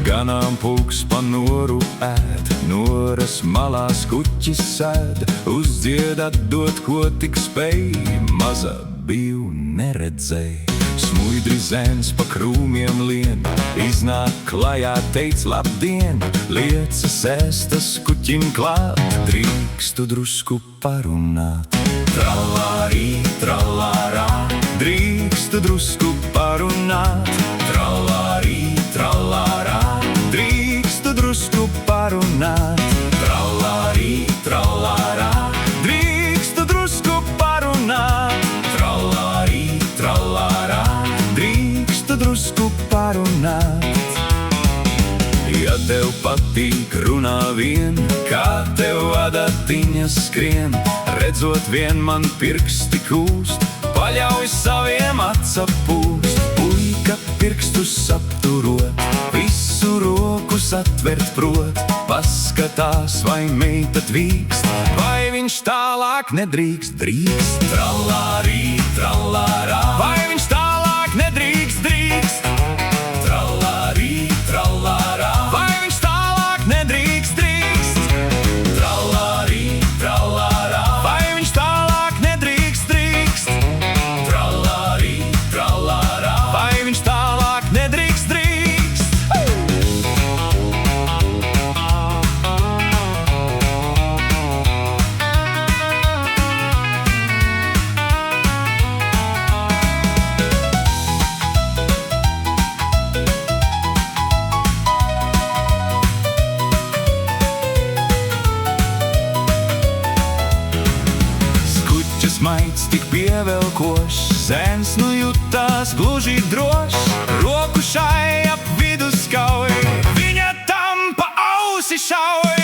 Ganāmpulks pa noru ēd, noras malās kuķis sēd, uzdzied atdot, ko tik spēj, maza biju neredzēj. Smuidri zēns pa krūmiem lien, iznāk klajā, teic labdien, liecas ēstas kuķim klāt, drīkstu drusku parunāt. Trallārī, trallārā, drīkstu drusku parunāt. Trallārī, trallārā, drīkstu drusku parunāt. Trallārī, trallārā, drīkstu drusku parunāt. Trallārī, trallārā, drīkstu drusku parunāt. Ja tev patīk runā vien, kā tev adatiņas skrien, redzot vien man pirksti kūst, paļauj saviem atsapūst. Puika pirkstus apturot, visu rokus atvert prot, paskatās, vai meita tvīkst, vai viņš tālāk nedrīkst, drīkst. Trallārī, trallārā, vai viņš tālāk nedrīkst, drīkst. Trallārī, trallārā, vai viņš tālāk nedrīkst, drīkst. Trallārī, trallārā, vai viņš tālāk nedrīkst, drīkst. Trallārī, trallārā, vai viņš tālāk nedrīkst, drīkst. Maids tik pievelkošs, zēns nu jutās gluži drošs, roku šai ap vidu skauj, viņa tam pa ausi šauj.